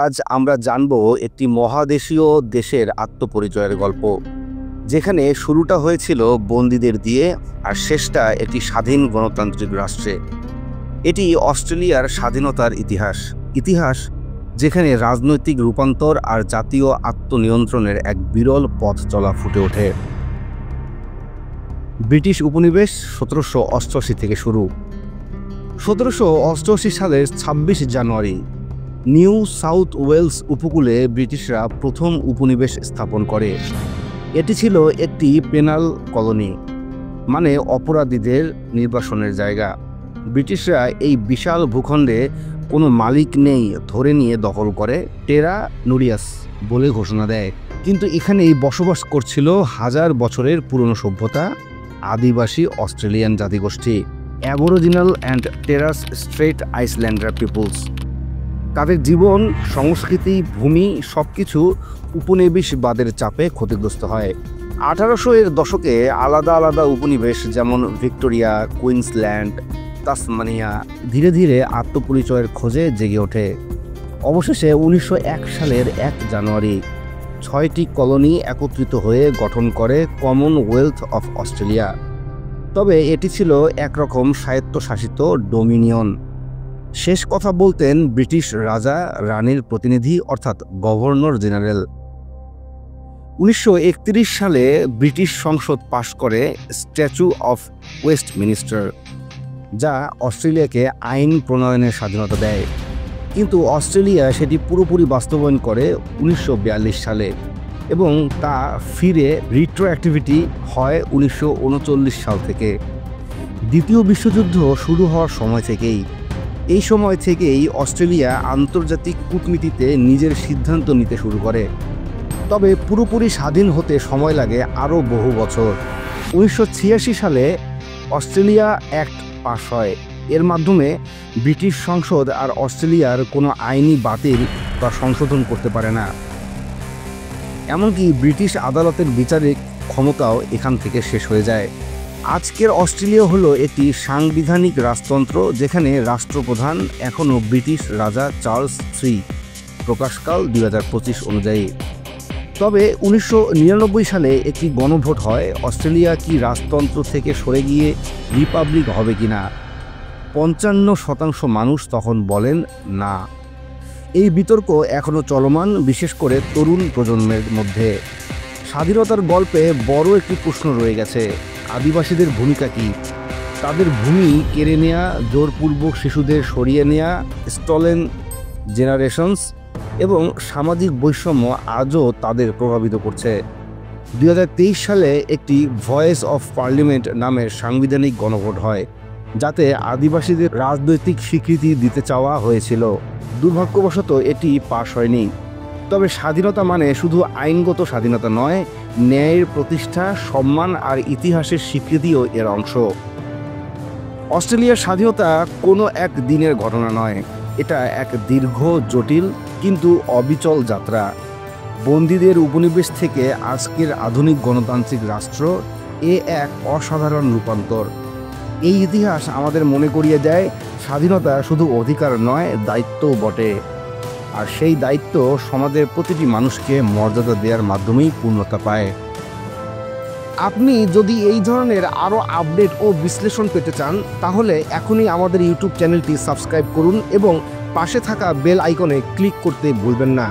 আজ আমরা জানব একটি মহাদেশীয় দেশের আত্মপরিচয়ের গল্প, যেখানে শুরুটা হয়েছিল বন্দীদের দিয়ে আর শেষটা একটি স্বাধীন গণতান্ত্রিক রাষ্ট্রে। এটি অস্ট্রেলিয়ার স্বাধীনতার ইতিহাস যেখানে রাজনৈতিক রূপান্তর আর জাতীয় আত্মনিয়ন্ত্রণের এক বিরল পথ চলা ফুটে ওঠে। ব্রিটিশ উপনিবেশ 1788 থেকে শুরু। 1788 সালের 26 জানুয়ারি নিউ সাউথ ওয়েলস উপকূলে ব্রিটিশরা প্রথম উপনিবেশ স্থাপন করে। এটি ছিল একটি পেনাল কলোনি, মানে অপরাধীদের নির্বাসনের জায়গা। ব্রিটিশরা এই বিশাল ভূখণ্ডে কোনো মালিক নেই ধরে নিয়ে দখল করে টেরা নুরিয়াস বলে ঘোষণা দেয়। কিন্তু এখানেই বসবাস করছিল হাজার বছরের পুরনো সভ্যতা, আদিবাসী অস্ট্রেলিয়ান জাতিগোষ্ঠী, aboriginal and Torres Strait Islander peoples. তাদের জীবন, সংস্কৃতি, ভূমি সবকিছু উপনিবেশবাদের চাপে ক্ষতিগ্রস্ত হয়। 1800-এর দশকে আলাদা আলাদা উপনিবেশ যেমন ভিক্টোরিয়া, কুইন্সল্যান্ড, তাসমানিয়া ধীরে ধীরে আত্মপরিচয়ের খোঁজে জেগে ওঠে। অবশেষে 1901 সালের 1 জানুয়ারি 6টি কলোনি একত্রিত হয়ে গঠন করে কমনওয়েলথ অফ অস্ট্রেলিয়া। তবে এটি ছিল একরকম স্বায়ত্তশাসিত ডোমিনিয়ন। শেষ কথা বলতেন ব্রিটিশ রাজা রানীর প্রতিনিধি, অর্থাৎ গভর্নর জেনারেল। 1931 সালে ব্রিটিশ সংসদ পাশ করে স্ট্যাচু অফ ওয়েস্টমিনিস্টার, যা অস্ট্রেলিয়াকে আইন প্রণয়নের স্বাধীনতা দেয়। কিন্তু অস্ট্রেলিয়া সেটি পুরোপুরি বাস্তবায়ন করে 1942 সালে, এবং তা ফিরে রিট্রোঅ্যাক্টিভিটি হয় 1939 সাল থেকে। দ্বিতীয় বিশ্বযুদ্ধ শুরু হওয়ার সময় থেকেই এই সময় থেকেই অস্ট্রেলিয়া আন্তর্জাতিক কূটনীতিতে নিজের সিদ্ধান্ত নিতে শুরু করে। তবে পুরোপুরি স্বাধীন হতে সময় লাগে আরও বহু বছর। 1986 সালে অস্ট্রেলিয়া অ্যাক্ট পাস হয়। এর মাধ্যমে ব্রিটিশ সংসদ আর অস্ট্রেলিয়ার কোনো আইনি বাতিল বা সংশোধন করতে পারে না। এমনকি ব্রিটিশ আদালতের বিচারিক ক্ষমতাও এখান থেকে শেষ হয়ে যায়। আজকের অস্ট্রেলিয়া হলো একটি সাংবিধানিক রাজতন্ত্র, যেখানে রাষ্ট্রপ্রধান এখনও ব্রিটিশ রাজা চার্লস III, প্রকাশকাল 2025 অনুযায়ী। তবে 1999 সালে একটি গণভোট হয় অস্ট্রেলিয়া কি রাজতন্ত্র থেকে সরে গিয়ে রিপাবলিক হবে কিনা। 55% মানুষ তখন বলেন না। এই বিতর্ক এখনও চলমান, বিশেষ করে তরুণ প্রজন্মের মধ্যে। স্বাধীনতার গল্পে বড় একটি প্রশ্ন রয়ে গেছে, আদিবাসীদের ভূমিকা কী? তাদের ভূমি কেড়ে নেওয়া, জোরপূর্বক শিশুদের সরিয়ে নেওয়া, স্টলেন জেনারেশনস এবং সামাজিক বৈষম্য আজও তাদের প্রভাবিত করছে। 2023 সালে একটি ভয়েস অফ পার্লামেন্ট নামের সাংবিধানিক গণভোট হয়, যাতে আদিবাসীদের রাজনৈতিক স্বীকৃতি দিতে চাওয়া হয়েছিল। দুর্ভাগ্যবশত এটি পাশ হয়নি। তবে স্বাধীনতা মানে শুধু আইনগত স্বাধীনতা নয়, ন্যায়ের প্রতিষ্ঠা, সম্মান আর ইতিহাসের স্বীকৃতিও এর অংশ। অস্ট্রেলিয়ার স্বাধীনতা কোনো এক দিনের ঘটনা নয়, এটা এক দীর্ঘ, জটিল কিন্তু অবিচল যাত্রা। বন্দীদের উপনিবেশ থেকে আজকের আধুনিক গণতান্ত্রিক রাষ্ট্র, এ এক অসাধারণ রূপান্তর। এই ইতিহাস আমাদের মনে করিয়ে দেয়, স্বাধীনতা শুধু অধিকার নয়, দায়িত্বও বটে। আর সেই দায়িত্ব সমাজের প্রতিটি মানুষকে মর্যাদা দেওয়ার মাধ্যমেই পূর্ণতা পায়। আপনি যদি এই ধরনের আরও আপডেট ও বিশ্লেষণ পেতে চান, তাহলে এখনই আমাদের ইউটিউব চ্যানেলটি সাবস্ক্রাইব করুন এবং পাশে থাকা বেল আইকনে ক্লিক করতে ভুলবেন না।